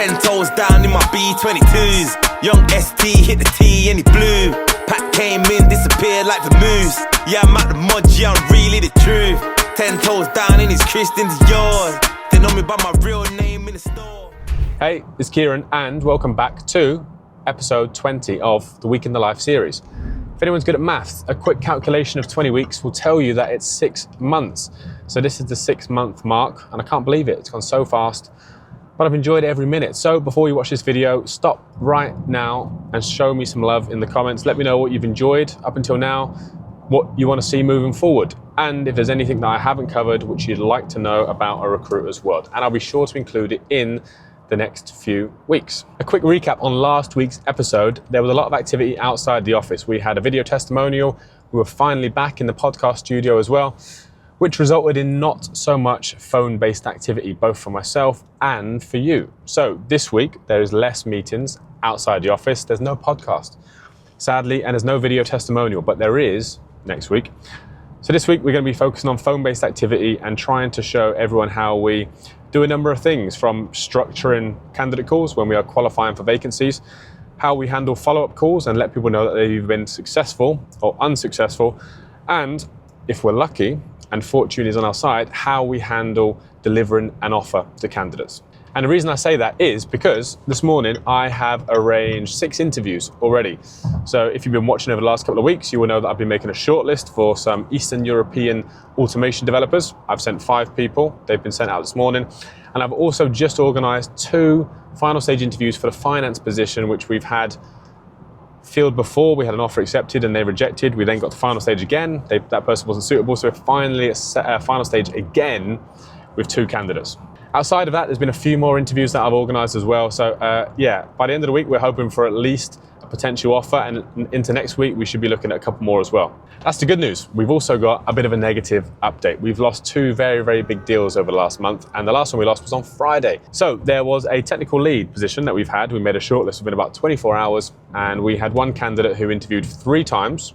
10 toes down in my B22s. Young ST hit the T and he blew. Pat came in, disappeared like the moose. Yeah, I'm out the mud, yeah, I'm really the truth. 10 toes down in his Christians, yours. They know me by my real name in the store. Hey, it's Kieran and welcome back to episode 20 of the Week in the Life series. If anyone's good at maths, a quick calculation of 20 weeks will tell you that it's 6 months. So this is the 6-month mark and I can't believe it, it's gone so fast. But I've enjoyed every minute. So before you watch this video, stop right now and show me some love in the comments. Let me know what you've enjoyed up until now, what you want to see moving forward, and if there's anything that I haven't covered which you'd like to know about a recruiter's world. And I'll be sure to include it in the next few weeks. A quick recap on last week's episode. There was a lot of activity outside the office. We had a video testimonial. We were finally back in the podcast studio as well, which resulted in not so much phone-based activity, both for myself and for you. So this week, there is less meetings outside the office. There's no podcast, sadly, and there's no video testimonial, but there is next week. So this week, we're gonna be focusing on phone-based activity and trying to show everyone how we do a number of things, from structuring candidate calls when we are qualifying for vacancies, how we handle follow-up calls and let people know that they've been successful or unsuccessful, and if we're lucky, and fortune is on our side, how we handle delivering an offer to candidates. And the reason I say that is because this morning I have arranged 6 interviews already. So if you've been watching over the last couple of weeks, you will know that I've been making a shortlist for some Eastern European automation developers. I've sent 5 people, they've been sent out this morning. And I've also just organized 2 final stage interviews for the finance position, which we've had field before. We had an offer accepted and they rejected. We then got to final stage again. That person wasn't suitable, so we're finally at final stage again with 2 candidates. Outside of that, there's been a few more interviews that I've organised as well. So yeah, by the end of the week, we're hoping for at least a potential offer, and into next week, we should be looking at a couple more as well. That's the good news. We've also got a bit of a negative update. We've lost 2 very, very big deals over the last month, and the last one we lost was on Friday. So there was a technical lead position that we've had. We made a shortlist within about 24 hours, and we had one candidate who interviewed 3 times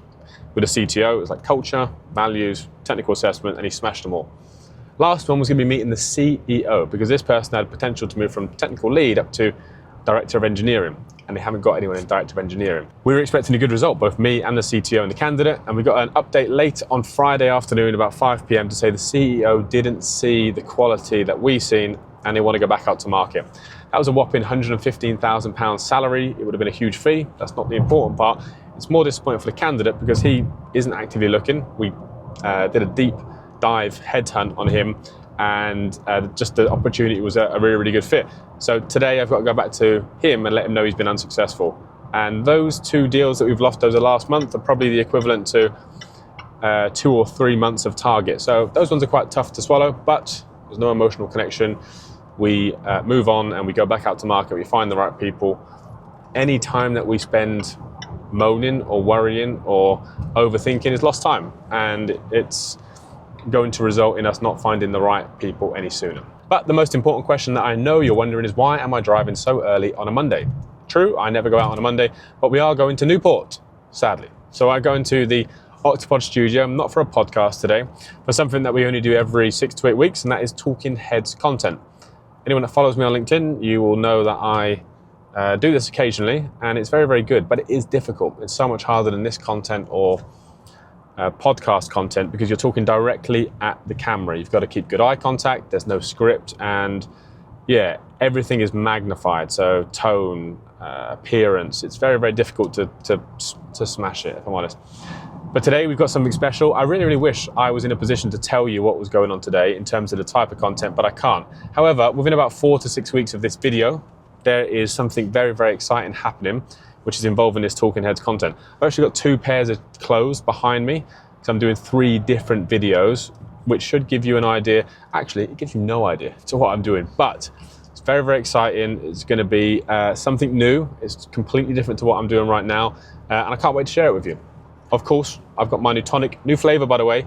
with a CTO. It was like culture, values, technical assessment, and he smashed them all. Last one was going to be meeting the CEO, because this person had potential to move from technical lead up to director of engineering, and they haven't got anyone in director of engineering. We were expecting a good result, both me and the CTO and the candidate, and we got an update late on Friday afternoon about 5 p.m. to say the CEO didn't see the quality that we've seen and they want to go back out to market. That was a whopping £115,000 salary. It would have been a huge fee. That's not the important part. It's more disappointing for the candidate because he isn't actively looking. We did a deep dive headhunt on him, and just the opportunity was a really, really good fit. So today I've got to go back to him and let him know he's been unsuccessful. And those 2 deals that we've lost over the last month are probably the equivalent to 2 or 3 months of target. So those ones are quite tough to swallow, but there's no emotional connection. We move on and we go back out to market, we find the right people. Any time that we spend moaning or worrying or overthinking is lost time, and it's going to result in us not finding the right people any sooner. But the most important question that I know you're wondering is, why am I driving so early on a Monday? True, I never go out on a Monday, but we are going to Newport, sadly. So I go into the Octopod studio, not for a podcast today, for something that we only do every 6 to 8 weeks, and that is Talking Heads content. Anyone that follows me on LinkedIn, you will know that I do this occasionally, and it's very, very good, but it is difficult. It's so much harder than this content or podcast content, because you're talking directly at the camera. You've got to keep good eye contact, there's no script, and yeah, everything is magnified. So tone, appearance, it's very, very difficult to smash it, if I'm honest. But today we've got something special. I really, really wish I was in a position to tell you what was going on today in terms of the type of content, but I can't. However, within about 4 to 6 weeks of this video, there is something very, very exciting happening, which is involving this Talking Heads content. I've actually got 2 pairs of clothes behind me, because I'm doing 3 different videos, which should give you an idea. Actually, it gives you no idea to what I'm doing, but it's very, very exciting. It's going to be something new. It's completely different to what I'm doing right now, and I can't wait to share it with you. Of course, I've got my new tonic, new flavor, by the way.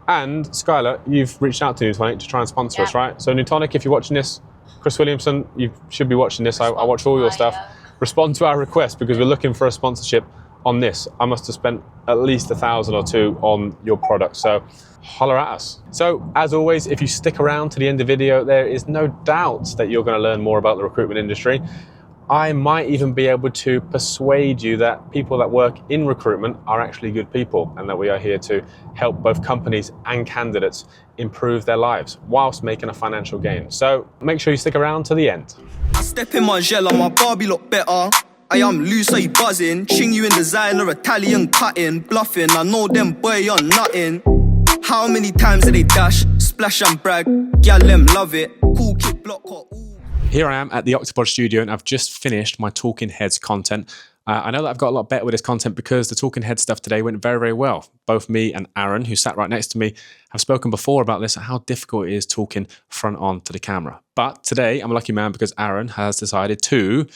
And Skylar, you've reached out to New Tonic to try and sponsor us, right? So New Tonic, if you're watching this, Chris Williamson, you should be watching this. I watch all your stuff. Respond to our request, because we're looking for a sponsorship on this, I must have spent at least 1,000 or two on your product. So holler at us. So as always, if you stick around to the end of the video, there is no doubt that you're going to learn more about the recruitment industry. I might even be able to persuade you that people that work in recruitment are actually good people, and that we are here to help both companies and candidates improve their lives whilst making a financial gain. So make sure you stick around to the end. Step in my gel and my Barbie look better. I am loose, are you buzzing? Ching you in designer, Italian cutting, bluffing. I know them boy, you're nothing. How many times did they dash, splash and brag? Gal them love it. Cool kid block hot. Here I am at the Octopod studio, and I've just finished my Talking Heads content. I know that I've got a lot better with this content because the Talking Heads stuff today went very, very well. Both me and Aaron, who sat right next to me, have spoken before about this, how difficult it is talking front on to the camera. But today I'm a lucky man because Aaron has decided to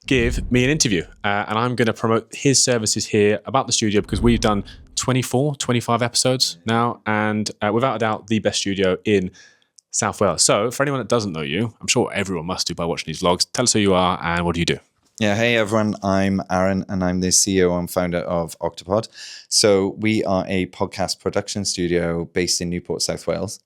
give me an interview, and I'm going to promote his services here about the studio because we've done 24, 25 episodes now, and without a doubt, the best studio in South Wales. So for anyone that doesn't know you, I'm sure everyone must do by watching these vlogs. Tell us who you are and what do you do? Yeah, hey everyone, I'm Aaron and I'm the CEO and founder of Octopod. So we are a podcast production studio based in Newport, South Wales.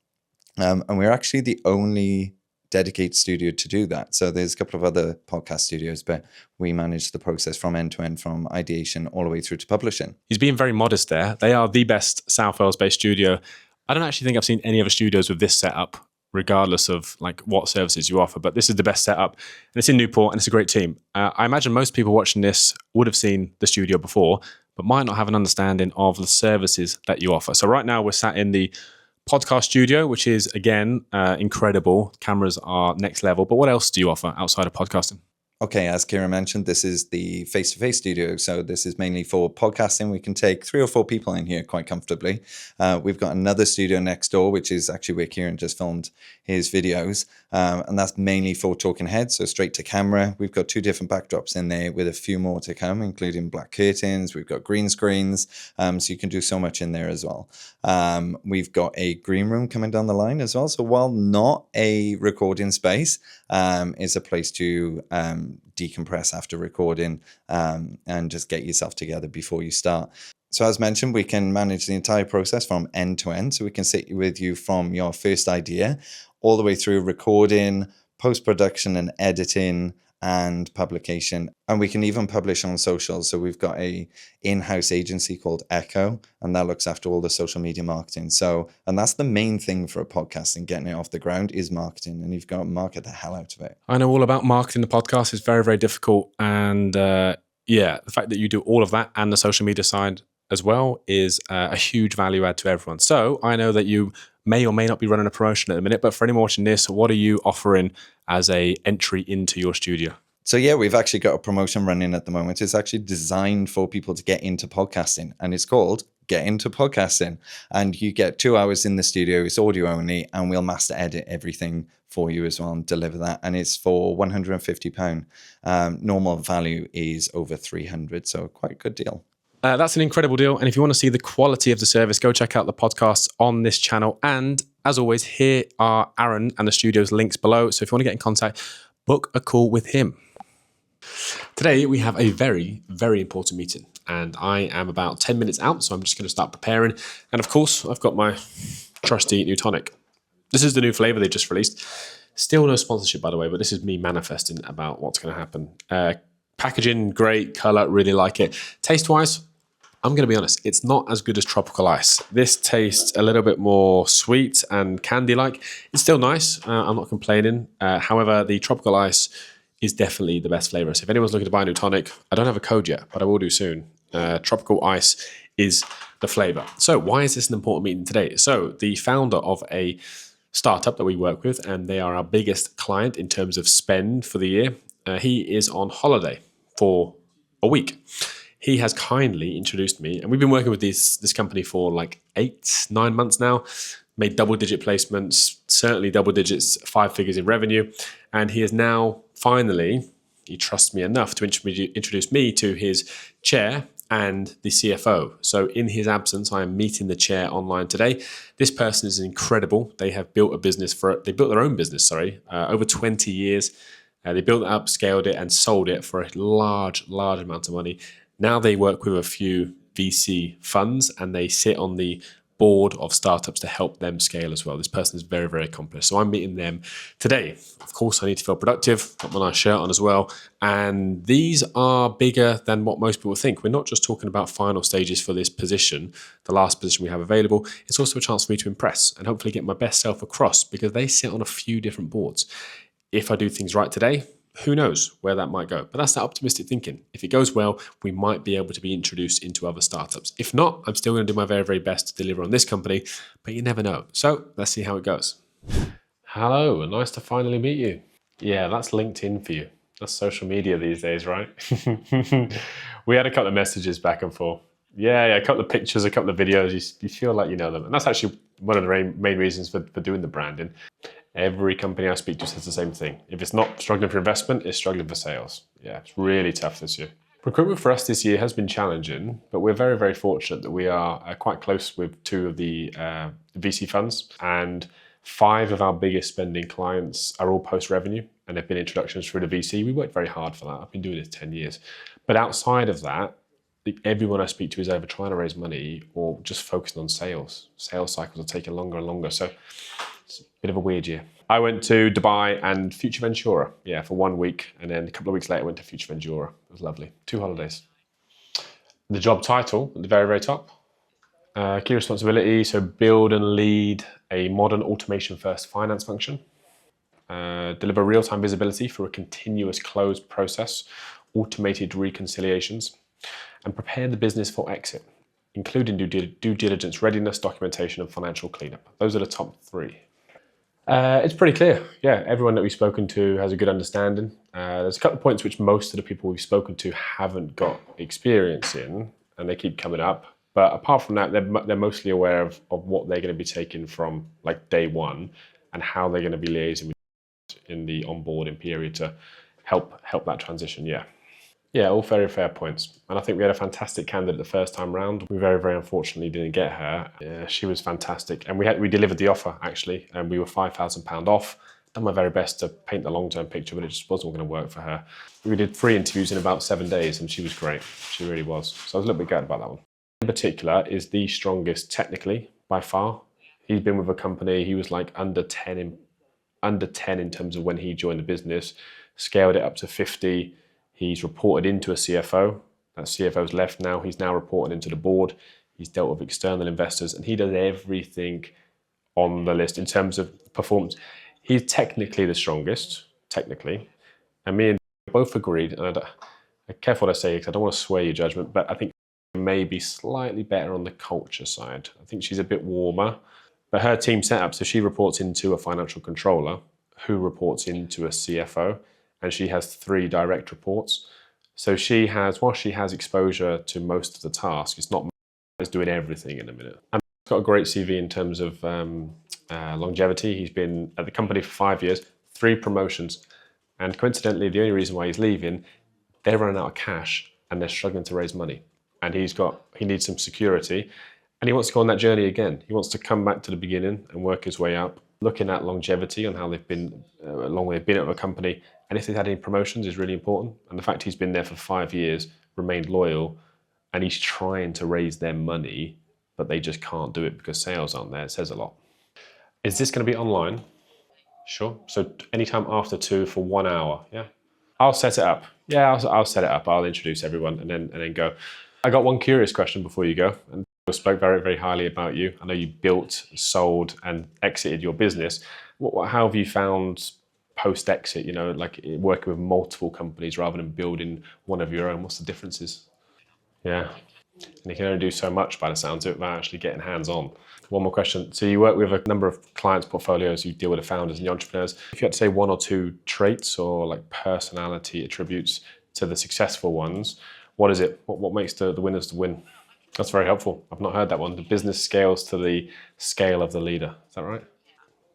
And we're actually the only dedicated studio to do that. So there's a couple of other podcast studios, but we manage the process from end to end, from ideation all the way through to publishing. He's being very modest there. They are the best South Wales based studio. I don't actually think I've seen any other studios with this setup, regardless of like what services you offer, but this is the best setup, and it's in Newport, and it's a great team. I imagine most people watching this would have seen the studio before, but might not have an understanding of the services that you offer. So right now we're sat in the podcast studio, which is again incredible. Cameras are next level, but what else do you offer outside of podcasting? Okay, as Kieran mentioned, this is the face-to-face studio. So this is mainly for podcasting. We can take 3 or 4 people in here quite comfortably. We've got another studio next door, which is actually where Kieran just filmed his videos. And that's mainly for talking heads, so straight to camera. We've got 2 different backdrops in there with a few more to come, including black curtains. We've got green screens, so you can do so much in there as well. We've got a green room coming down the line as well. So while not a recording space, it's a place to decompress after recording and just get yourself together before you start. So as mentioned, we can manage the entire process from end to end. So we can sit with you from your first idea all the way through recording, post-production and editing and publication. And we can even publish on socials. So we've got a in-house agency called Echo, and that looks after all the social media marketing. And that's the main thing for a podcast and getting it off the ground is marketing. And you've got to market the hell out of it. I know all about marketing the podcast. Is very, very difficult. And the fact that you do all of that and the social media side as well is a huge value add to everyone. So I know that you may or may not be running a promotion at the minute, but for anyone watching this, what are you offering as a entry into your studio? So yeah, we've actually got a promotion running at the moment. It's actually designed for people to get into podcasting, and it's called Get Into Podcasting. And you get 2 hours in the studio, it's audio only, and we'll master edit everything for you as well and deliver that. And it's for £150. Normal value is over 300, so quite a good deal. That's an incredible deal. And if you want to see the quality of the service, go check out the podcasts on this channel. And as always, here are Aaron and the studio's links below. So if you want to get in contact, book a call with him. Today, we have a very, very important meeting. And I am about 10 minutes out, so I'm just going to start preparing. And of course, I've got my trusty new tonic. This is the new flavor they just released. Still no sponsorship, by the way, but this is me manifesting about what's going to happen. Packaging, great, color, really like it. Taste-wise, I'm going to be honest, it's not as good as tropical ice. This tastes a little bit more sweet and candy-like. It's still nice. I'm not complaining. However, the tropical ice is definitely the best flavor. So if anyone's looking to buy a new tonic, I don't have a code yet, but I will do soon. Tropical ice is the flavor. So why is this an important meeting today? So the founder of a startup that we work with, and they are our biggest client in terms of spend for the year, he is on holiday for a week. He has kindly introduced me, and we've been working with this company for like 8-9 months now, made double-digit placements, certainly double digits, 5 figures in revenue, and he is now finally, he trusts me enough to introduce me to his chair and the CFO. So in his absence, I am meeting the chair online today. This person is incredible. They have built a business they built their own business, over 20 years. They built it up, scaled it, and sold it for a large amount of money. Now they work with a few VC funds and they sit on the board of startups to help them scale as well. This person is very, very accomplished. So I'm meeting them today. Of course, I need to feel productive, got my nice shirt on as well. And these are bigger than what most people think. We're not just talking about final stages for this position, the last position we have available. It's also a chance for me to impress and hopefully get my best self across because they sit on a few different boards. If I do things right today, who knows where that might go? But that's that optimistic thinking. If it goes well, we might be able to be introduced into other startups. If not, I'm still going to do my very, very best to deliver on this company, but you never know. So let's see how it goes. Hello, nice to finally meet you. Yeah, that's LinkedIn for you. That's social media these days, right? We had a couple of messages back and forth. Yeah, a couple of pictures, a couple of videos. You feel like you know them. And that's actually one of the main reasons for doing the branding. Every company I speak to says the same thing. If it's not struggling for investment, it's struggling for sales. Yeah, it's really tough this year. Recruitment for us this year has been challenging, but we're very, very fortunate that we are quite close with two of the VC funds, and 5 of our biggest spending clients are all post-revenue and have been introductions through the VC. We worked very hard for that. I've been doing this 10 years. But outside of that, everyone I speak to is either trying to raise money or just focusing on sales. Sales cycles are taking longer and longer. So it's a bit of a weird year. I went to Dubai and Future-Ventura, for 1 week. And then a couple of weeks later, I went to Future-Ventura. It was lovely. 2 holidays. The job title at the very, very top. Key responsibility, so build and lead a modern automation-first finance function. Deliver real-time visibility for a continuous close process, automated reconciliations, and prepare the business for exit, including due diligence readiness, documentation, and financial cleanup. Those are the top 3. It's pretty clear. Yeah, everyone that we've spoken to has a good understanding. There's a couple of points which most of the people we've spoken to haven't got experience in, and they keep coming up. But apart from that, they're mostly aware of what they're going to be taking from like day one and how they're going to be liaising with in the onboarding period to help that transition. Yeah, all very fair points. And I think we had a fantastic candidate the first time round. We very, very unfortunately didn't get her. Yeah, she was fantastic. And we delivered the offer, actually, and we were £5,000 off. Done my very best to paint the long-term picture, but it just wasn't going to work for her. We did 3 interviews in about 7 days, and she was great. She really was. So I was a little bit gutted about that one. In particular, is the strongest technically, by far. He's been with a company, he was like under 10 in terms of when he joined the business, scaled it up to 50. He's reported into a CFO. That CFO's left now. He's now reported into the board. He's dealt with external investors, and he does everything on the list in terms of performance. He's technically the strongest, and me and both agreed, and I'm careful what I say because I don't want to sway your judgment, but I think maybe slightly better on the culture side. I think she's a bit warmer, but her team set up, so she reports into a financial controller who reports into a CFO, and she has 3 direct reports. So while she has exposure to most of the tasks, it's not doing everything in a minute. And he's got a great CV in terms of longevity. He's been at the company for 5 years, 3 promotions, and coincidentally, the only reason why he's leaving, they're running out of cash and they're struggling to raise money. And he needs some security, and he wants to go on that journey again. He wants to come back to the beginning and work his way up. Looking at longevity and how they've been, long they've been at a company, and if they've had any promotions is really important. And the fact he's been there for 5 years, remained loyal, and he's trying to raise their money, but they just can't do it because sales aren't there. It says a lot. Is this going to be online? Sure. So anytime after 2 for 1 hour. Yeah. I'll set it up. Yeah, I'll set it up. I'll introduce everyone and then go. I got one curious question before you go, and I spoke very, very highly about you. I know you built, sold, and exited your business. How have you found post-exit, like working with multiple companies rather than building one of your own? What's the differences? Yeah, and you can only do so much by the sounds of it without actually getting hands-on. One more question. So you work with a number of clients' portfolios, you deal with the founders and the entrepreneurs. If you had to say 1 or 2 traits or like personality attributes to the successful ones, what is it? What makes the winners to win? That's very helpful. I've not heard that one. The business scales to the scale of the leader. Is that right?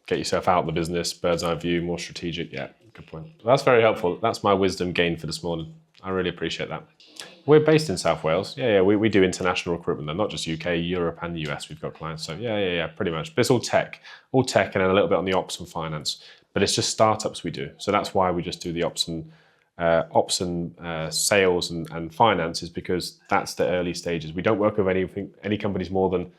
Get yourself out of the business, bird's eye view, more strategic. Yeah, good point. That's very helpful. That's my wisdom gained for this morning. I really appreciate that. We're based in South Wales. Yeah, we do international recruitment. They're not just UK, Europe and the US we've got clients. So yeah, pretty much. But it's all tech and then a little bit on the ops and finance. But it's just startups we do. So that's why we just do the ops and ops and sales and finance is because that's the early stages. We don't work with any companies more than,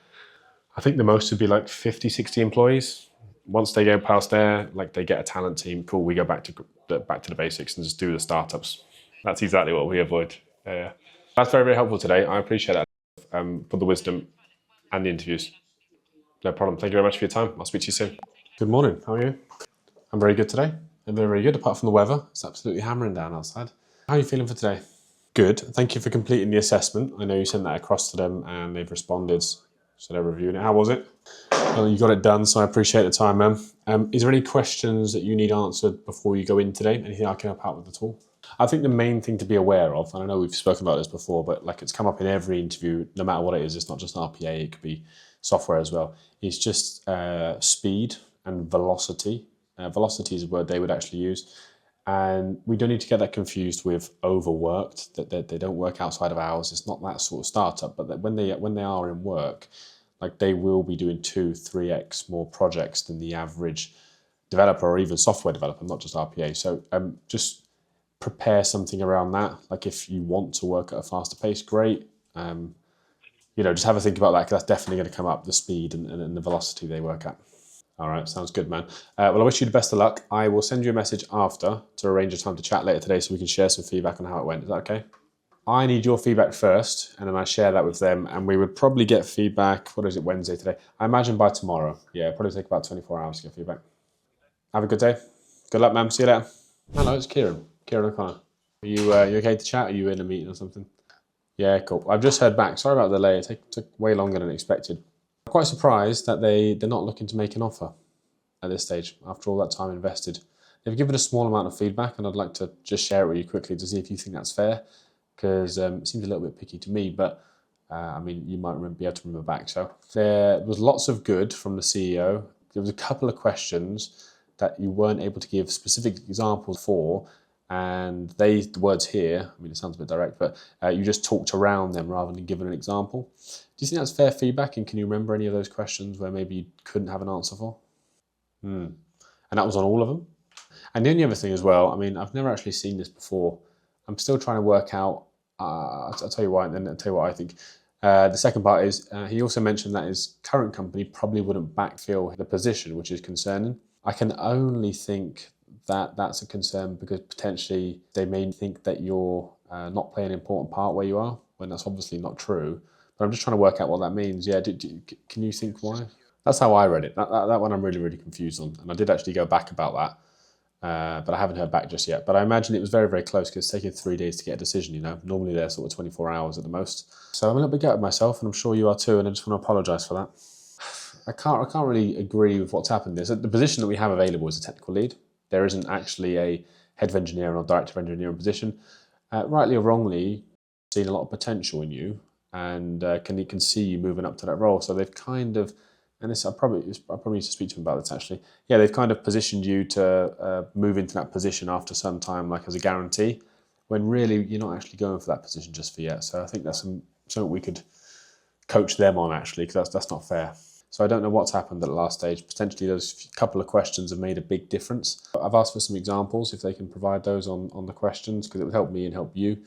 I think the most would be like 50, 60 employees. Once they go past there, like they get a talent team, cool, we go back to the basics and just do the startups. That's exactly what we avoid. That's very, very helpful today. I appreciate that for the wisdom and the interviews. No problem. Thank you very much for your time. I'll speak to you soon. Good morning. How are you? I'm very good today. I'm very, very good, apart from the weather. It's absolutely hammering down outside. How are you feeling for today? Good. Thank you for completing the assessment. I know you sent that across to them and they've responded. So they're reviewing it. How was it? Well, you got it done, so I appreciate the time, man. Is there any questions that you need answered before you go in today? Anything I can help out with at all? I think the main thing to be aware of, and I know we've spoken about this before, but like it's come up in every interview, no matter what it is, it's not just RPA, it could be software as well. It's just speed and velocity. Velocity is a word they would actually use. And we don't need to get that confused with overworked, that they don't work outside of hours. It's not that sort of startup, but that when they are in work, like they will be doing 2-3x more projects than the average developer or even software developer, not just RPA. So just prepare something around that. Like if you want to work at a faster pace, great. Just have a think about that because that's definitely going to come up, the speed and the velocity they work at. All right, sounds good, man. Well, I wish you the best of luck. I will send you a message after to arrange a time to chat later today so we can share some feedback on how it went. Is that okay? I need your feedback first, and then I share that with them, and we would probably get feedback, what is it, Wednesday today? I imagine by tomorrow. Yeah, it'll probably take about 24 hours to get feedback. Have a good day. Good luck, man. See you later. Hello, it's Kieran O'Connor. Are you okay to chat? Are you in a meeting or something? Yeah, cool. I've just heard back. Sorry about the delay. It took way longer than expected. I'm quite surprised that they're not looking to make an offer at this stage after all that time invested. They've given a small amount of feedback, and I'd like to just share it with you quickly to see if you think that's fair, because it seems a little bit picky to me, but you might be able to remember back. So there was lots of good from the CEO. There was a couple of questions that you weren't able to give specific examples for, and the words here, it sounds a bit direct, but you just talked around them rather than giving an example. Do you think that's fair feedback, and can you remember any of those questions where maybe you couldn't have an answer for? And that was on all of them? And the only other thing as well, I've never actually seen this before. I'm still trying to work out, I'll tell you why, and then I'll tell you what I think. The second part is, he also mentioned that his current company probably wouldn't backfill the position, which is concerning. I can only think that that's a concern because potentially they may think that you're not playing an important part where you are, when that's obviously not true. But I'm just trying to work out what that means. Yeah, can you think why? That's how I read it. That one I'm really, really confused on. And I did actually go back about that, but I haven't heard back just yet. But I imagine it was very, very close because it's taken 3 days to get a decision, Normally they're sort of 24 hours at the most. So I'm a little bit gutted myself, and I'm sure you are too, and I just want to apologise for that. I can't really agree with what's happened there. So the position that we have available is a technical lead. There isn't actually a head of engineering or director of engineering position. Rightly or wrongly, seen a lot of potential in you, and can see you moving up to that role. So they've kind of, and I probably need to speak to them about this actually. Yeah, they've kind of positioned you to move into that position after some time, like as a guarantee, when really you're not actually going for that position just for yet. So I think that's something we could coach them on actually, because that's not fair. So I don't know what's happened at the last stage. Potentially those couple of questions have made a big difference. I've asked for some examples if they can provide those on the questions, because it would help me and help you.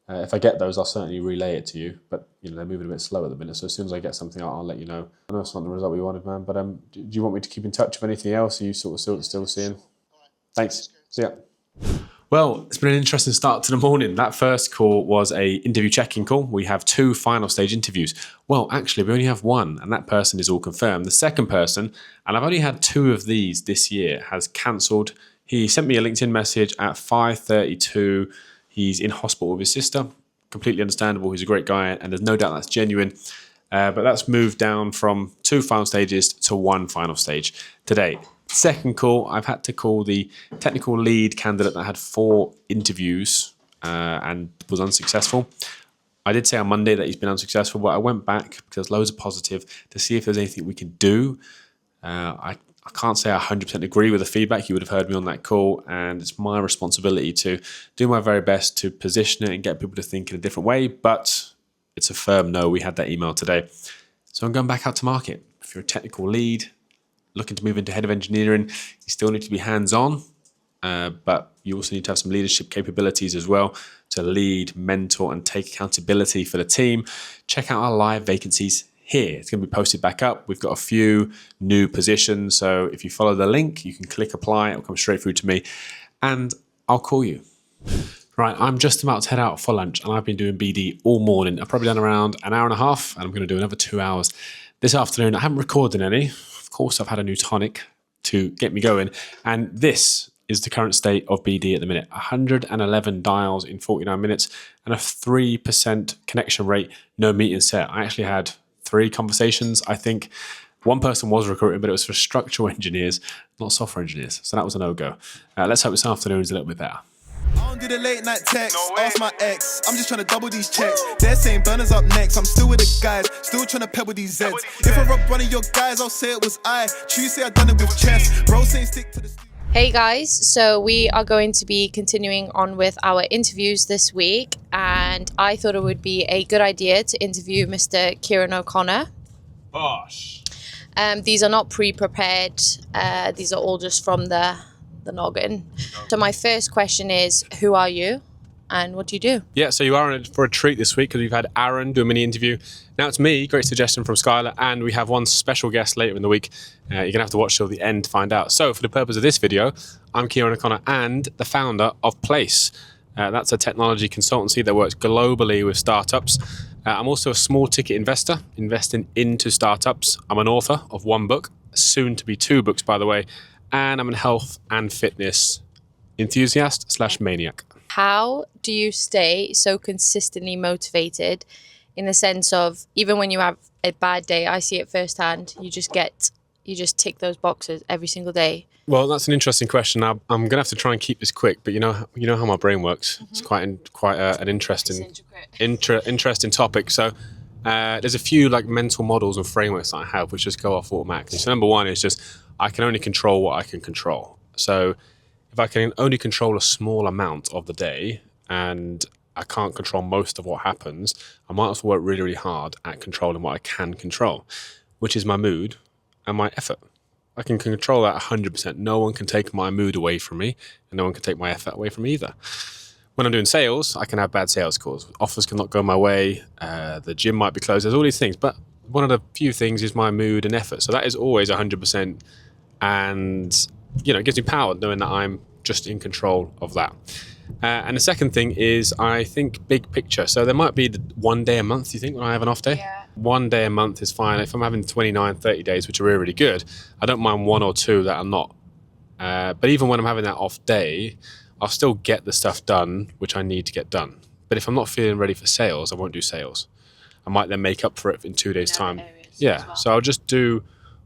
If I get those, I'll certainly relay it to you. But they're moving a bit slow at the minute, so as soon as I get something, I'll let you know. I know it's not the result we wanted, man. But do you want me to keep in touch with anything else? Are you sort of still seeing? Thanks. See ya. Well, it's been an interesting start to the morning. That first call was a interview check-in call. We have 2 final stage interviews. Well, actually, we only have 1, and that person is all confirmed. The second person, and I've only had 2 of these this year, has cancelled. He sent me a LinkedIn message at 5:32. He's in hospital with his sister. Completely understandable. He's a great guy, and there's no doubt that's genuine. But that's moved down from 2 final stages to 1 final stage today. Second call, I've had to call the technical lead candidate that had 4 interviews and was unsuccessful. I did say on Monday that he's been unsuccessful, but I went back because there's loads of positive to see if there's anything we can do. I can't say I 100% agree with the feedback. You would have heard me on that call, and it's my responsibility to do my very best to position it and get people to think in a different way, but it's a firm no. We had that email today. So I'm going back out to market. If you're a technical lead, looking to move into head of engineering, you still need to be hands-on. but you also need to have some leadership capabilities as well to lead, mentor, and take accountability for the team. Check out our live vacancies here. It's going to be posted back up. We've got a few new positions. So if you follow the link, you can click apply. It'll come straight through to me and I'll call you. Right, I'm just about to head out for lunch and I've been doing BD all morning. I've probably done around an hour and a half and I'm going to do another 2 hours this afternoon. I haven't recorded any. Of course, I've had a new tonic to get me going. And this is the current state of BD at the minute. 111 dials in 49 minutes and a 3% connection rate, no meeting set. I actually had 3 conversations. I think one person was recruiting, but it was for structural engineers, not software engineers. So that was a no-go. Let's hope this afternoon is a little bit better. I don't do the late night text, ask my ex. I'm just trying to double these checks. They're saying Burner's up next. I'm still with the guys, still trying to pebble these Zeds. If I robbed one of your guys, I'll say it was I. True say I done it with chess. Bro saying stick to the... Hey guys, so we are going to be continuing on with our interviews this week, and I thought it would be a good idea to interview Mr. Kieran O'Connor. Bosh. These are not pre-prepared, these are all just from the noggin. So my first question is, who are you and what do you do? Yeah, so you are in for a treat this week because we've had Aaron do a mini interview. Now it's me, great suggestion from Skylar, and we have one special guest later in the week. You're going to have to watch till the end to find out. So for the purpose of this video, I'm Kieran O'Connor and the founder of Place. That's a technology consultancy that works globally with startups. I'm also a small ticket investor, investing into startups. I'm an author of 1 book, soon to be 2 books, by the way, and I'm a health and fitness enthusiast / maniac. How do you stay so consistently motivated in the sense of, even when you have a bad day, I see it firsthand, you just tick those boxes every single day? Well, that's an interesting question. I'm going to have to try and keep this quick, but you know how my brain works. Mm-hmm. It's quite an interesting topic. So there's a few like mental models and frameworks that I have which just go off automatically. So number 1 is just I can only control what I can control. So if I can only control a small amount of the day and I can't control most of what happens, I might as well work really, really hard at controlling what I can control, which is my mood and my effort. I can control that 100%. No one can take my mood away from me and no one can take my effort away from me either. When I'm doing sales, I can have bad sales calls. Offers cannot go my way. The gym might be closed. There's all these things. But one of the few things is my mood and effort. So that is always 100%. And, it gives me power knowing that I'm just in control of that. And the second thing is I think big picture. So there might be 1 day a month, you think, when I have an off day? Yeah. 1 day a month is fine. If I'm having 29, 30 days, which are really, really good, I don't mind 1 or 2 that are not. But even when I'm having that off day, I'll still get the stuff done, which I need to get done. But if I'm not feeling ready for sales, I won't do sales. I might then make up for it in 2 days' time. Yeah, well. So I'll just do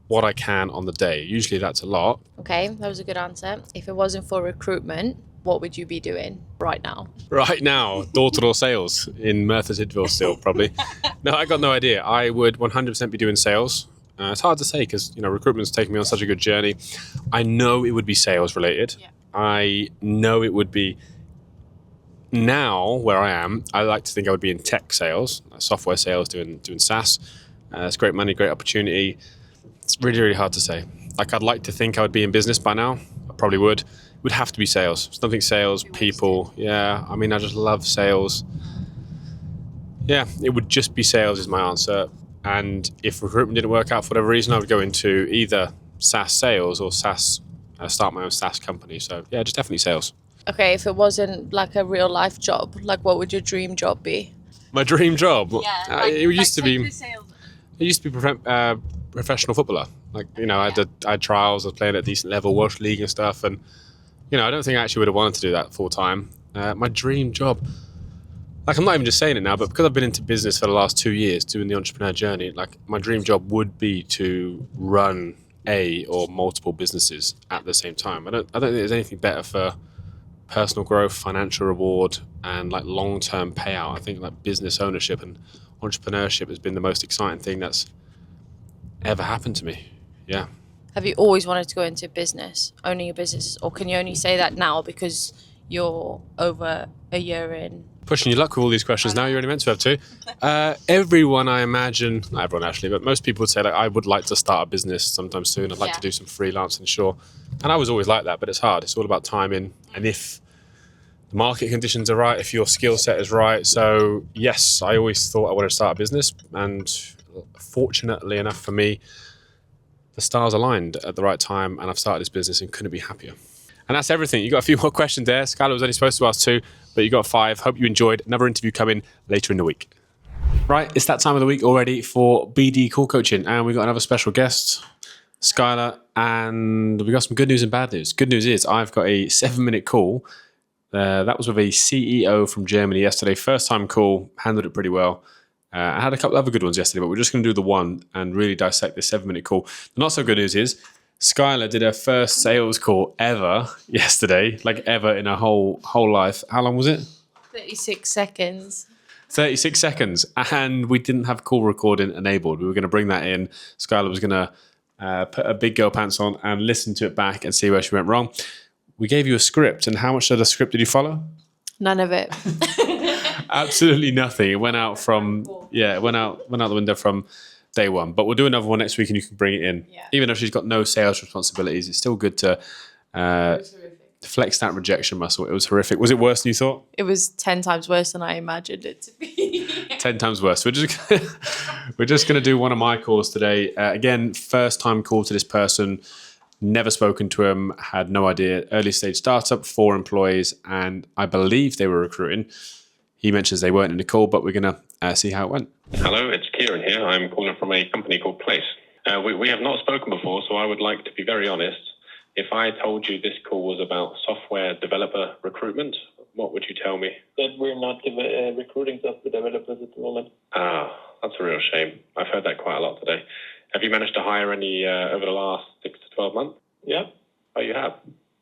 what I can on the day. Usually that's a lot. Okay, that was a good answer. If it wasn't for recruitment, what would you be doing right now? Right now, door-to-door sales in Merthyr Tydfil still, probably. No, I got no idea. I would 100% be doing sales. It's hard to say because, recruitment's taken me on such a good journey. I know it would be sales related. Yeah. I know it would be now where I am. I like to think I would be in tech sales, software sales, doing SaaS. It's great money, great opportunity. It's really, really hard to say. I'd like to think I would be in business by now. I probably would. It would have to be sales. Something sales, people. Yeah, I just love sales. Yeah, it would just be sales is my answer. And if recruitment didn't work out for whatever reason, I would go into either SaaS sales or SaaS, start my own SaaS company. So yeah, just definitely sales. Okay, if it wasn't like a real life job, what would your dream job be? My dream job? Yeah, it used to be professional footballer. I had trials, I was playing at a decent level, Welsh League and stuff. And, I don't think I actually would have wanted to do that full time. My dream job, I'm not even just saying it now, but because I've been into business for the last 2 years, doing the entrepreneur journey, my dream job would be to run or multiple businesses at the same time. I don't think there's anything better for personal growth, financial reward, and long-term payout. I think business ownership and entrepreneurship has been the most exciting thing that's ever happened to me. Yeah. Have you always wanted to go into business, owning a business, or can you only say that now because you're over a year in? Pushing your luck with all these questions now, you're only meant to have 2. Everyone, I imagine, not everyone actually, but most people would say I would like to start a business sometime soon. I'd like to do some freelancing, sure. And I was always like that, but it's hard. It's all about timing. And if the market conditions are right, if your skill set is right. So yes, I always thought I wanted to start a business. And fortunately enough for me, the stars aligned at the right time and I've started this business and couldn't be happier. And that's everything. You got a few more questions there. Skylar was only supposed to ask 2, but you got 5. Hope you enjoyed. Another interview coming later in the week. Right, it's that time of the week already for BD Call Coaching, and we've got another special guest, Skylar, and we got some good news and bad news. Good news is I've got a 7-minute call. That was with a CEO from Germany yesterday. First time call, handled it pretty well. I had a couple other good ones yesterday, but we're just going to do the one and really dissect this 7-minute call. The not so good news is Skylar did her first sales call ever yesterday, like ever in her whole life. How long was it? 36 seconds. 36 seconds, and we didn't have call recording enabled. We were going to bring that in. Skylar was going to put her big girl pants on and listen to it back and see where she went wrong. We gave you a script, and how much of the script did you follow? None of it. Absolutely nothing. It went out it went out the window from day one. But we'll do another one next week, and you can bring it in. Yeah. Even though she's got no sales responsibilities, it's still good to flex that rejection muscle. It was horrific. Was it worse than you thought? It was 10 times worse than I imagined it to be. 10 times worse. We're just going to do one of my calls today. Again, first time call to this person. Never spoken to him. Had no idea. Early stage startup, 4 employees, and I believe they were recruiting. He mentions they weren't in the call, but we're going to see how it went. Hello, it's Kieran here. I'm calling from a company called Place. We have not spoken before, so I would like to be very honest. If I told you this call was about software developer recruitment, what would you tell me? That we're not recruiting software developers at the moment. Ah, that's a real shame. I've heard that quite a lot today. Have you managed to hire any over the last 6 to 12 months? Yeah. Oh, you have?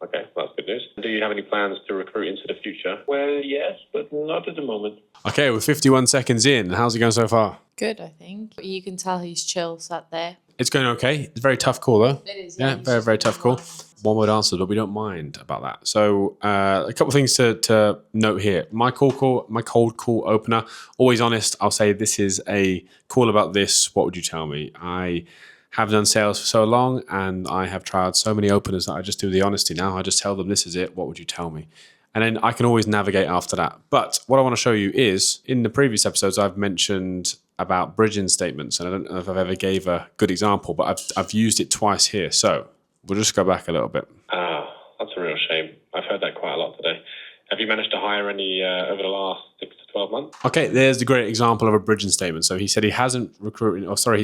Okay, that's good news. Do you have any plans to recruit into the future? Well, yes, but not at the moment. Okay, we're 51 seconds in. How's it going so far? Good, I think. You can tell he's chill sat there. It's going okay. It's a very tough call, though. It is. Yeah, very, very tough call. One word answer, but we don't mind about that. So a couple of things to note here. My cold call opener, always honest. I'll say this is a call about this. What would you tell me? I have done sales for so long and I have tried so many openers that I just do the honesty now. I just tell them this is it. What would you tell me? And then I can always navigate after that. But what I want to show you is, in the previous episodes, I've mentioned about bridging statements. And I don't know if I've ever gave a good example, but I've used it twice here. So we'll just go back a little bit. Ah, that's a real shame. I've heard that quite a lot today. Have you managed to hire any over the last 6 to 12 months? Okay, there's the great example of a bridging statement. So he said he's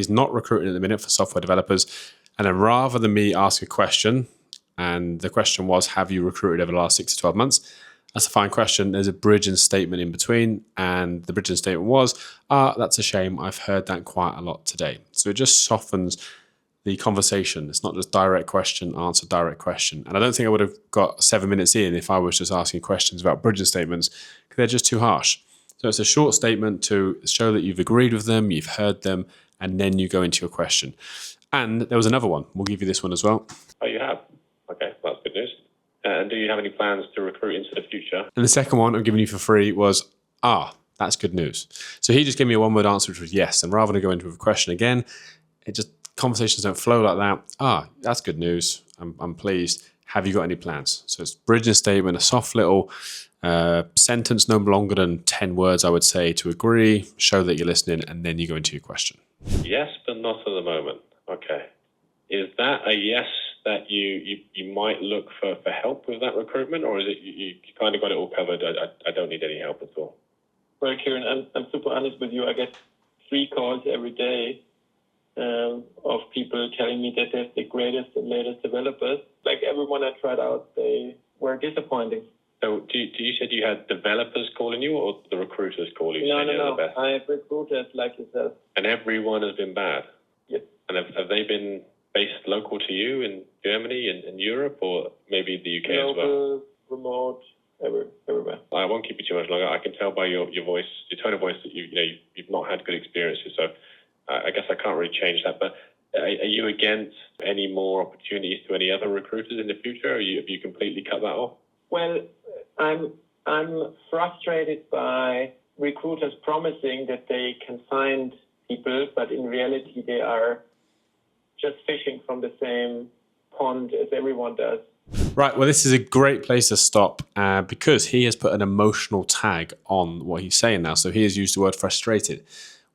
not recruiting at the minute for software developers. And then rather than me ask a question, and the question was, have you recruited over the last 6 to 12 months? That's a fine question. There's a bridging statement in between. And the bridging statement was, that's a shame. I've heard that quite a lot today. So it just softens the conversation. It's not just direct question, answer, direct question. And I don't think I would have got 7 minutes in if I was just asking questions about bridging statements, because they're just too harsh. So it's a short statement to show that you've agreed with them, you've heard them, and then you go into your question. And there was another one. We'll give you this one as well. Oh, you have? Okay, that's good news. And do you have any plans to recruit into the future? And the second one I'm giving you for free was, that's good news. So he just gave me a one-word answer, which was yes. And rather than go into a question again, conversations don't flow like that. That's good news. I'm pleased. Have you got any plans? So it's bridging statement, a soft little sentence, no longer than 10 words, I would say, to agree, show that you're listening, and then you go into your question. Yes, but not at the moment. Okay. Is that a yes that you might look for help with that recruitment, or is it you kind of got it all covered? I don't need any help at all. Well, Kieran, I'm super honest with you. I get 3 calls every day of people telling me that they're the greatest and latest developers. Like everyone I tried out, they were disappointing. So do you said you had developers calling you, or the recruiters calling you? No. I have recruiters like yourself. And everyone has been bad? Yes. And have they been based local to you in Germany and in Europe, or maybe the UK as well? Local, remote, everywhere. I won't keep you too much longer. I can tell by your voice, your tone of voice, that you've not had good experiences. So I guess I can't really change that. But are you against any more opportunities to any other recruiters in the future, or have you completely cut that off? Well, I'm frustrated by recruiters promising that they can find people, but in reality they are just fishing from the same pond as everyone does. Right, well, this is a great place to stop because he has put an emotional tag on what he's saying now. So he has used the word frustrated,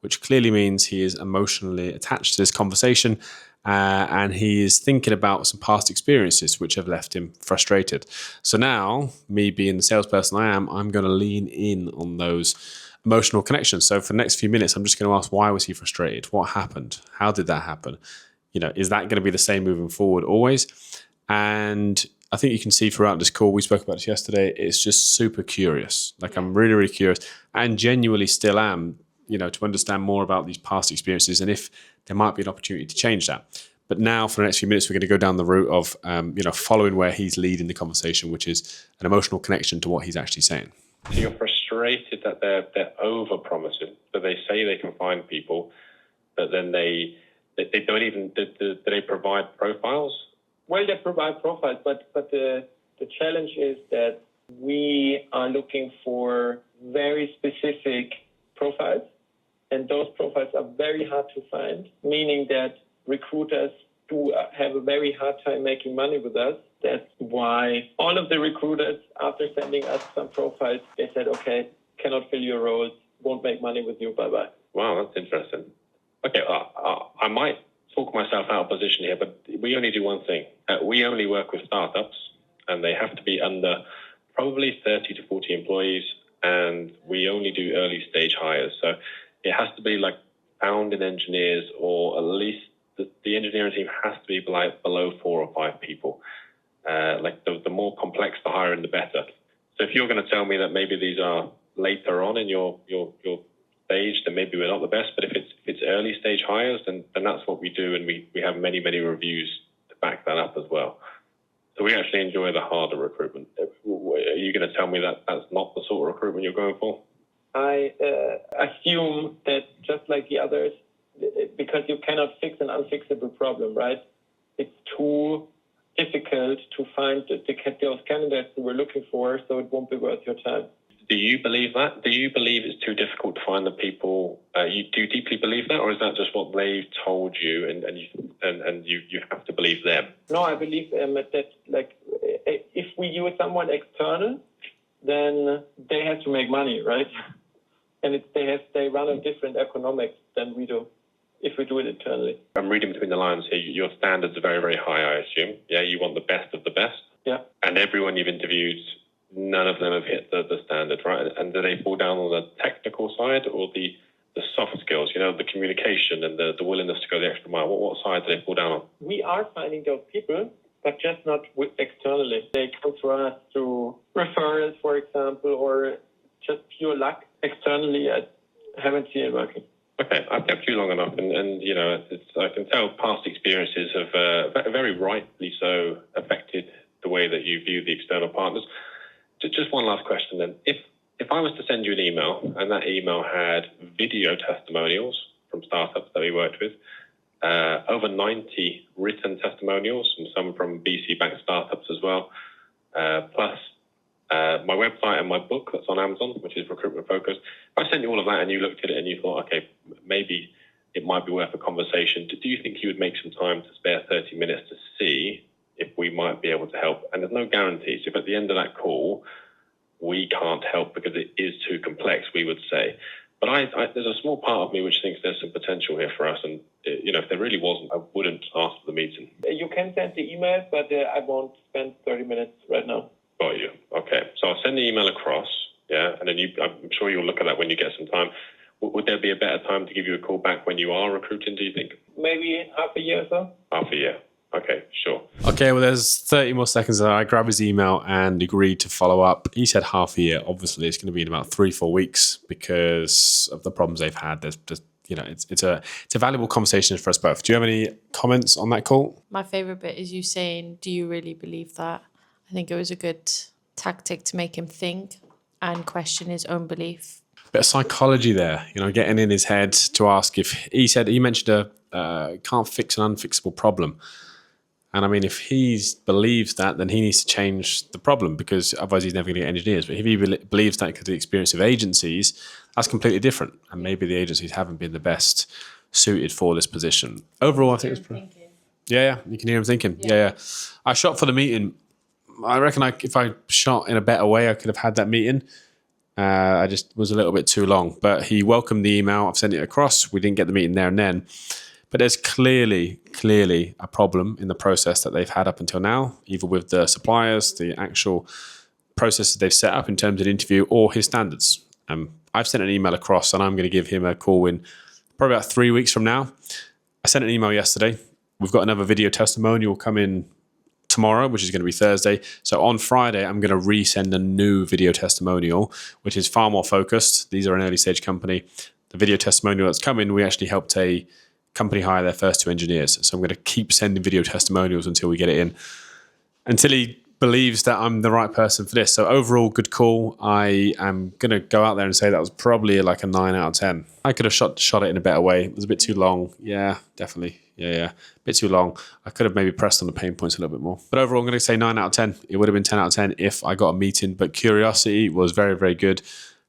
which clearly means he is emotionally attached to this conversation and he is thinking about some past experiences which have left him frustrated. So now, me being the salesperson I'm going to lean in on those emotional connections. So for the next few minutes, I'm just going to ask, why was he frustrated? What happened? How did that happen? Is that going to be the same moving forward always? And I think you can see throughout this call, we spoke about this yesterday, it's just super curious. Like I'm really, really curious and genuinely still am, to understand more about these past experiences and if there might be an opportunity to change that. But now for the next few minutes, we're going to go down the route of, following where he's leading the conversation, which is an emotional connection to what he's actually saying. So you're frustrated that they're over-promising, that they say they can find people, but then they don't even, do they provide profiles? Well, they provide profiles, but the challenge is that we are looking for very specific profiles, and those profiles are very hard to find, meaning that recruiters do have a very hard time making money with us. That's why all of the recruiters, after sending us some profiles, they said, okay, cannot fill your roles, won't make money with you, bye-bye. Wow, that's interesting. Okay, I might talk myself out of position here, but we only do one thing. We only work with startups, and they have to be under probably 30 to 40 employees, and we only do early stage hires. So it has to be like founding engineers, or at least the engineering team has to be below 4 or 5 people. The more complex the hiring, the better. So if you're going to tell me that maybe these are later on in your stage, then maybe we're not the best. But if it's early stage hires, then that's what we do, and we have many reviews to back that up as well. So we actually enjoy the harder recruitment. Are you going to tell me that that's not the sort of recruitment you're going for? I assume that just like the others, because you cannot fix an unfixable problem, right? It's too difficult to find those candidates we were looking for, so it won't be worth your time. Do you believe that? Do you believe it's too difficult to find the people? Do you deeply believe that, or is that just what they've told you, and you have to believe them? No, I believe that if we use someone external, then they have to make money, right? And they run on different economics than we do if we do it internally. I'm reading between the lines here. Your standards are very, very high, I assume. Yeah, you want the best of the best. Yeah. And everyone you've interviewed, none of them have hit the standard, right? And do they fall down on the technical side or the soft skills, the communication and the willingness to go the extra mile? What side do they fall down on? We are finding those people, but just not externally. They come to us through referrals, for example, or just pure luck. Externally, I haven't seen it working. Okay, I've kept you long enough, and I can tell past experiences have very rightly so affected the way that you view the external partners. Just one last question then. If I was to send you an email, and that email had video testimonials from startups that we worked with, over 90 written testimonials, and some from VC-backed startups as well, plus my website and my book that's on Amazon, which is Recruitment Focused. If I sent you all of that and you looked at it and you thought, okay, maybe it might be worth a conversation, do you think you would make some time to spare 30 minutes to see if we might be able to help? And there's no guarantees. If at the end of that call, we can't help because it is too complex, we would say. But there's a small part of me which thinks there's some potential here for us. And, if there really wasn't, I wouldn't ask for the meeting. You can send the email, but I won't spend 30 minutes right now. Got you. Okay. So I'll send the email across, yeah? And then I'm sure you'll look at that when you get some time. Would there be a better time to give you a call back when you are recruiting, do you think? Maybe half a year or so. Half a year. Okay, sure. Okay, well, there's 30 more seconds. I grabbed his email and agreed to follow up. He said half a year. Obviously, it's going to be in about 3-4 weeks because of the problems they've had. There's just, it's a valuable conversation for us both. Do you have any comments on that call? My favourite bit is you saying, do you really believe that? I think it was a good tactic to make him think and question his own belief. Bit of psychology there, getting in his head to ask if he mentioned can't fix an unfixable problem. And I mean, if he believes that, then he needs to change the problem because otherwise he's never going to get engineers. But if he believes that because of the experience of agencies, that's completely different. And maybe the agencies haven't been the best suited for this position. Overall, I think it's Yeah, you can hear him thinking. Yeah. I shot for the meeting. I reckon if I shot in a better way, I could have had that meeting. I just was a little bit too long. But he welcomed the email. I've sent it across. We didn't get the meeting there and then. But there's clearly a problem in the process that they've had up until now, either with the suppliers, the actual processes they've set up in terms of the interview, or his standards. I've sent an email across, and I'm going to give him a call in probably about 3 weeks from now. I sent an email yesterday. We've got another video testimonial coming tomorrow, which is going to be Thursday. So on Friday, I'm going to resend a new video testimonial, which is far more focused. These are an early stage company. The video testimonial that's coming, we actually helped a company hire their first 2 engineers. So I'm going to keep sending video testimonials until we get it in, until he believes that I'm the right person for this. So overall, good call. I am going to go out there and say that was probably like a 9 out of 10. I could have shot it in a better way. It was a bit too long. Yeah, definitely. Yeah. A bit too long. I could have maybe pressed on the pain points a little bit more. But overall, I'm going to say 9 out of 10. It would have been 10 out of 10 if I got a meeting. But curiosity was very, very good.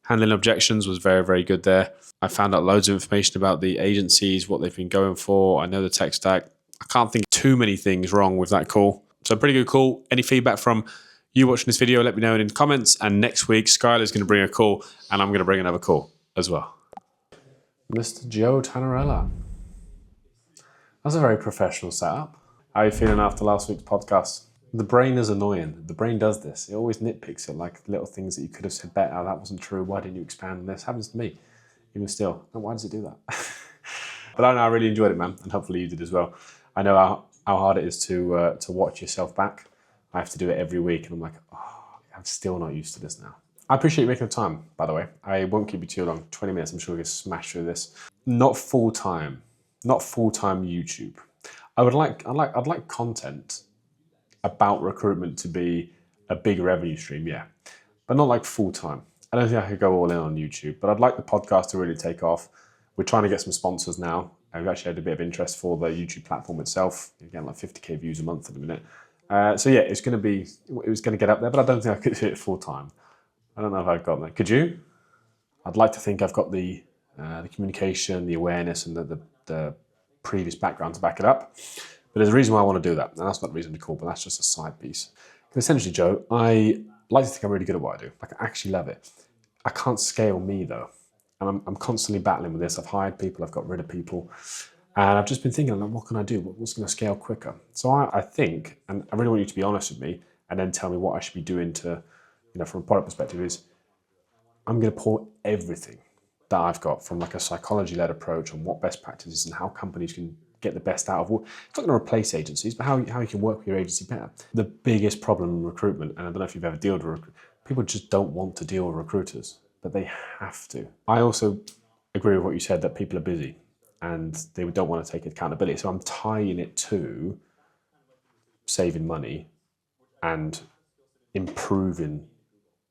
Handling objections was very, very good there. I found out loads of information about the agencies, what they've been going for. I know the tech stack. I can't think too many things wrong with that call. So pretty good call. Any feedback from you watching this video, let me know in the comments. And next week, Skylar's going to bring a call and I'm going to bring another call as well. Mr. Joe Tanarella. That's a very professional setup. How are you feeling after last week's podcast? The brain is annoying. The brain does this. It always nitpicks it, like little things that you could have said better. That wasn't true. Why didn't you expand on this? Happens to me. Even still. And why does it do that? But I really enjoyed it, man. And hopefully you did as well. I know how hard it is to watch yourself back. I have to do it every week. And I'm like, I'm still not used to this now. I appreciate you making the time, by the way. I won't keep you too long. 20 minutes, I'm sure we can smash through this. Not full-time YouTube. I'd like content about recruitment to be a big revenue stream, yeah. But not like full-time. I don't think I could go all in on YouTube, but I'd like the podcast to really take off. We're trying to get some sponsors now. We've actually had a bit of interest for the YouTube platform itself. Again, like 50k views a month at the minute. So yeah, it was going to get up there, but I don't think I could do it full-time. I don't know if I've got that. Could you? I'd like to think I've got the communication, the awareness, and the previous background to back it up. But there's a reason why I want to do that. And that's not the reason to call, but that's just a side piece. Because essentially, Joe, I like to think I'm really good at what I do. Like, I actually love it. I can't scale me, though. And I'm constantly battling with this. I've hired people. I've got rid of people. And I've just been thinking, like, what can I do? What's going to scale quicker? So I think, and I really want you to be honest with me and then tell me what I should be doing to, from a product perspective, is I'm going to pour everything that I've got from like a psychology-led approach on what best practices and how companies can get the best out of what. It's not going to replace agencies, but how you can work with your agency better. The biggest problem in recruitment, and I don't know if you've ever dealt with people just don't want to deal with recruiters, but they have to. I also agree with what you said, that people are busy and they don't want to take accountability. So I'm tying it to saving money and improving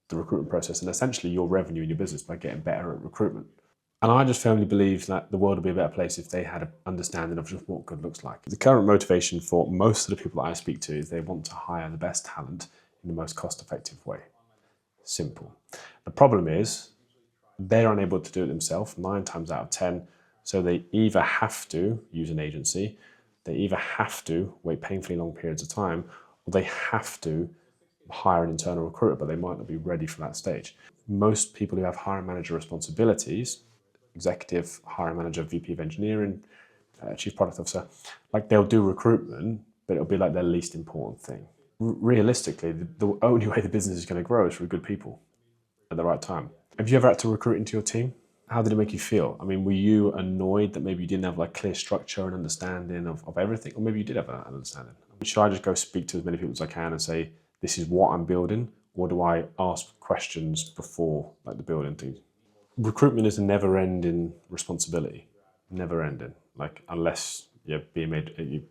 the recruitment process and essentially your revenue in your business by getting better at recruitment. And I just firmly believe that the world would be a better place if they had an understanding of just what good looks like. The current motivation for most of the people that I speak to is they want to hire the best talent in the most cost-effective way. Simple. The problem is they're unable to do it themselves 9 times out of 10. So they either have to use an agency, they either have to wait painfully long periods of time, or they have to hire an internal recruiter, but they might not be ready for that stage. Most people who have hiring manager responsibilities, executive, hiring manager, VP of engineering, chief product officer, like they'll do recruitment, but it'll be like their least important thing. Realistically, the only way the business is going to grow is through good people at the right time. Have you ever had to recruit into your team? How did it make you feel? I mean, were you annoyed that maybe you didn't have like clear structure and understanding of everything? Or maybe you did have an understanding. Should I just go speak to as many people as I can and say, this is what I'm building? Or do I ask questions before like the building things? Recruitment is a never-ending responsibility. Never-ending. Like, unless you're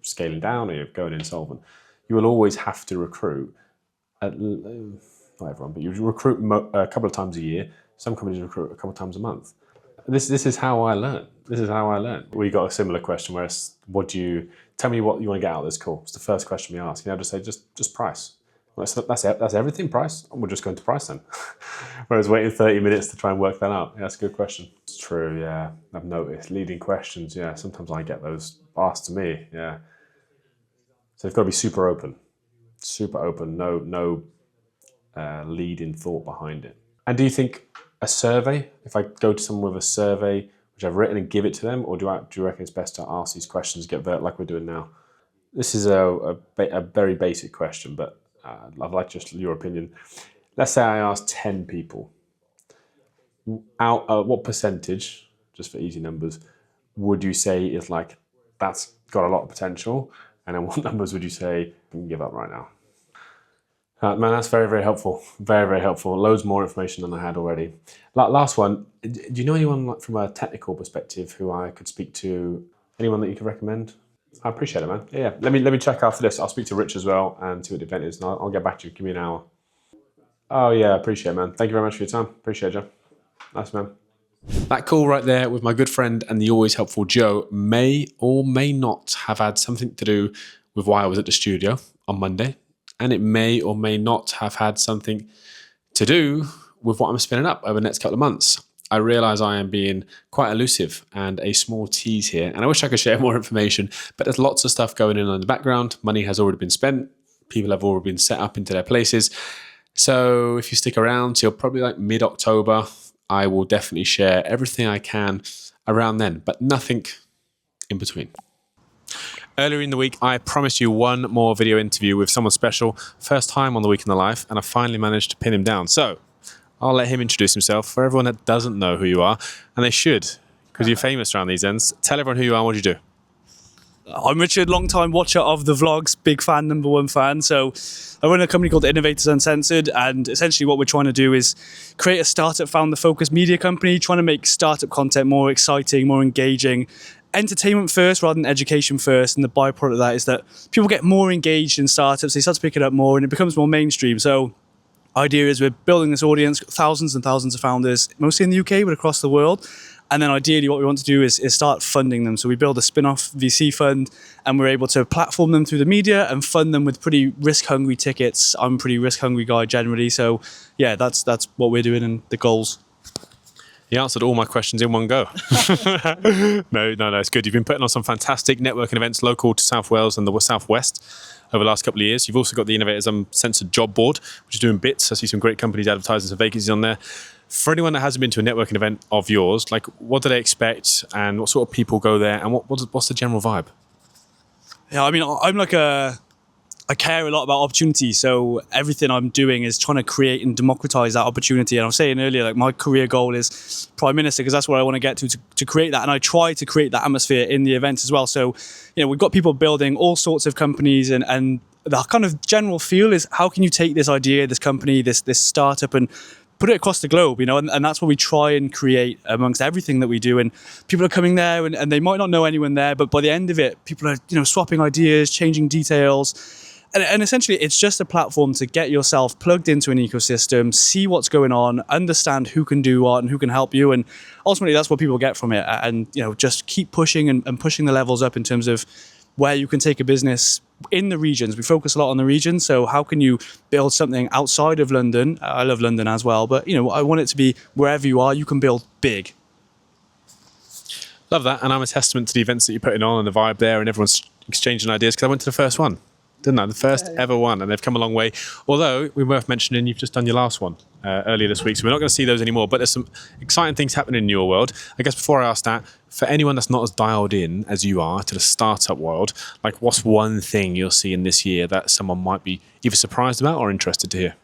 scaling down or you're going insolvent, you will always have to recruit. Not everyone, but you recruit a couple of times a year. Some companies recruit a couple of times a month. This is how I learn. We got a similar question where it's, tell me what you want to get out of this call. It's the first question we ask. Just say, just price. Well, that's everything, price. We'll just go into price then. Whereas waiting 30 minutes to try and work that out. Yeah, that's a good question. It's true, yeah. I've noticed. Leading questions, yeah. Sometimes I get those asked to me, yeah. So they've got to be super open, no lead-in thought behind it. And do you think a survey, if I go to someone with a survey, which I've written and give it to them, or do you reckon it's best to ask these questions, get vert like we're doing now? This is a very basic question, but I'd like just your opinion. Let's say I ask 10 people, what percentage, just for easy numbers, would you say is like, that's got a lot of potential? And then what numbers would you say you can give up right now? Man, that's very, very helpful. Very, very helpful. Loads more information than I had already. Last one, do you know anyone from a technical perspective who I could speak to? Anyone that you could recommend? I appreciate it, man. Yeah, let me check after this. I'll speak to Rich as well and see what the event is, and I'll get back to you. Give me an hour. Oh yeah, I appreciate it, man. Thank you very much for your time. Appreciate you. Nice, man. That call right there with my good friend and the always helpful Joe may or may not have had something to do with why I was at the studio on Monday. And it may or may not have had something to do with what I'm spinning up over the next couple of months. I realise I am being quite elusive and a small tease here, and I wish I could share more information, but there's lots of stuff going on in the background. Money has already been spent. People have already been set up into their places. So if you stick around till probably like mid-October, I will definitely share everything I can around then, but nothing in between. Earlier in the week, I promised you one more video interview with someone special, first time on The Week in the Life, and I finally managed to pin him down. So I'll let him introduce himself for everyone that doesn't know who you are, and they should, because you're famous around these ends. Tell everyone who you are and what you do. I'm Richard, long-time watcher of the vlogs, big fan, number one fan. So I run a company called Innovators Uncensored, and essentially what we're trying to do is create a startup founder-focused media company, trying to make startup content more exciting, more engaging, entertainment first rather than education first. And the byproduct of that is that people get more engaged in startups, they start to pick it up more, and it becomes more mainstream. So idea is we're building this audience, thousands and thousands of founders, mostly in the UK, but across the world. And then ideally what we want to do is start funding them. So we build a spin-off VC fund, and we're able to platform them through the media and fund them with pretty risk-hungry tickets. I'm a pretty risk-hungry guy generally. So yeah, that's what we're doing and the goals. He answered all my questions in one go. No, it's good. You've been putting on some fantastic networking events local to South Wales and the South West over the last couple of years. You've also got the Innovators Uncensored job board, which is doing bits. I see some great companies advertising some vacancies on there. For anyone that hasn't been to a networking event of yours, like what do they expect and what sort of people go there, and what's the general vibe? Yeah, I mean, I care a lot about opportunity, so everything I'm doing is trying to create and democratize that opportunity. And I was saying earlier, like my career goal is Prime Minister, because that's where I want to get to create that. And I try to create that atmosphere in the events as well. So, we've got people building all sorts of companies, and the kind of general feel is how can you take this idea, this company, this startup, and put it across the globe, and that's what we try and create amongst everything that we do. And people are coming there and they might not know anyone there, but by the end of it, people are, swapping ideas, changing details. And essentially, it's just a platform to get yourself plugged into an ecosystem, see what's going on, understand who can do what and who can help you. And ultimately, that's what people get from it. And, just keep pushing and pushing the levels up in terms of where you can take a business in the regions. We focus a lot on the regions. So how can you build something outside of London? I love London as well. But, I want it to be wherever you are, you can build big. Love that. And I'm a testament to the events that you're putting on and the vibe there, and everyone's exchanging ideas, because I went to the first one. Didn't I? The first ever one, and they've come a long way. Although, we're worth mentioning, you've just done your last one earlier this week, so we're not going to see those anymore, but there's some exciting things happening in your world. I guess before I ask that, for anyone that's not as dialed in as you are to the startup world, like what's one thing you'll see in this year that someone might be either surprised about or interested to hear?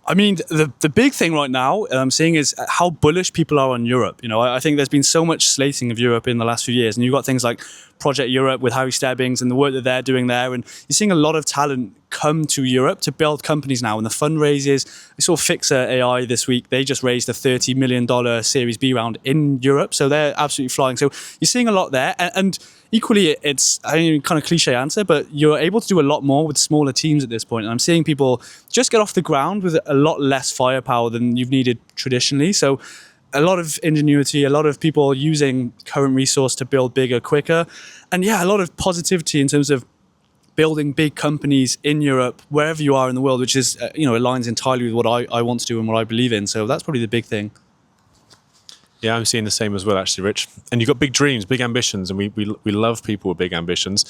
I mean, the big thing right now I'm seeing is how bullish people are on Europe. I think there's been so much slating of Europe in the last few years, and you've got things like Project Europe with Harry Stebbings and the work that they're doing there, and you're seeing a lot of talent come to Europe to build companies now. And the fundraisers, I saw Fixer AI this week, they just raised a $30 million Series B round in Europe, so they're absolutely flying. So you're seeing a lot there, and equally, it's kind of cliche answer, but you're able to do a lot more with smaller teams at this point. And I'm seeing people just get off the ground with a lot less firepower than you've needed traditionally. So a lot of ingenuity, a lot of people using current resource to build bigger, quicker. And yeah, a lot of positivity in terms of building big companies in Europe, wherever you are in the world, which is, aligns entirely with what I want to do and what I believe in. So that's probably the big thing. Yeah, I'm seeing the same as well, actually, Rich. And you've got big dreams, big ambitions, and we love people with big ambitions.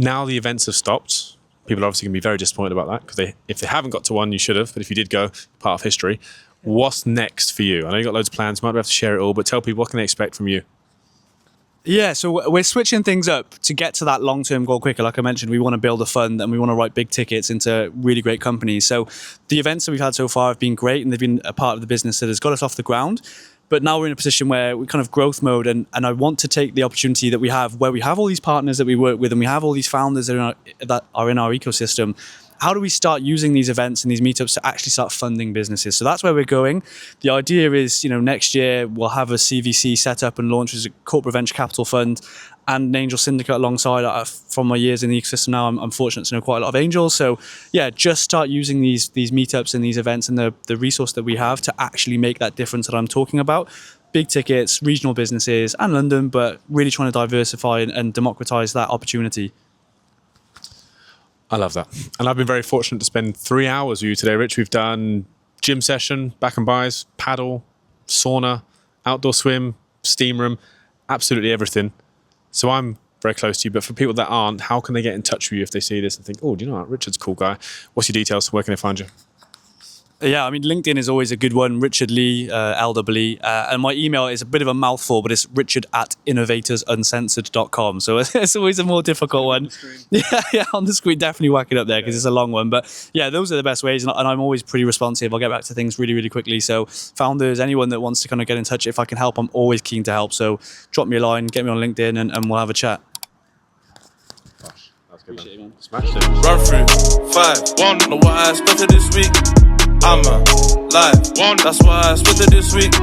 Now the events have stopped. People are obviously going to be very disappointed about that, because if they haven't got to one, you should have. But if you did go, part of history. What's next for you? I know you've got loads of plans. You might have to share it all, but tell people, what can they expect from you? Yeah, so we're switching things up to get to that long-term goal quicker. Like I mentioned, we want to build a fund and we want to write big tickets into really great companies. So the events that we've had so far have been great, and they've been a part of the business that has got us off the ground. But now we're in a position where we're kind of growth mode, and I want to take the opportunity that we have, where we have all these partners that we work with, and we have all these founders that are in our ecosystem. How do we start using these events and these meetups to actually start funding businesses? So that's where we're going. The idea is, next year we'll have a CVC set up and launch as a corporate venture capital fund and an angel syndicate alongside. From my years in the ecosystem now, I'm fortunate to know quite a lot of angels. So yeah, just start using these meetups and these events and the resource that we have to actually make that difference that I'm talking about. Big tickets, regional businesses, and London, but really trying to diversify and democratize that opportunity. I love that. And I've been very fortunate to spend 3 hours with you today, Rich. We've done gym session, back and buys, paddle, sauna, outdoor swim, steam room, absolutely everything. So I'm very close to you, but for people that aren't, how can they get in touch with you if they see this and think, oh, do you know what? Richard's a cool guy. What's your details? Where can they find you? Yeah, I mean, LinkedIn is always a good one. Richard Lee, LWE. And my email is a bit of a mouthful, but it's richard@innovatorsuncensored.com. So it's always a more difficult one. Yeah, on the screen, definitely whack it up there because it's a long one. But yeah, those are the best ways. And I'm always pretty responsive. I'll get back to things really, really quickly. So founders, anyone that wants to kind of get in touch, if I can help, I'm always keen to help. So drop me a line, get me on LinkedIn, and we'll have a chat. Gosh, that's good. Appreciate it, man. Smashed it. Run through 5, won't know what I expected this week. I'm alive, that's why I split it this week.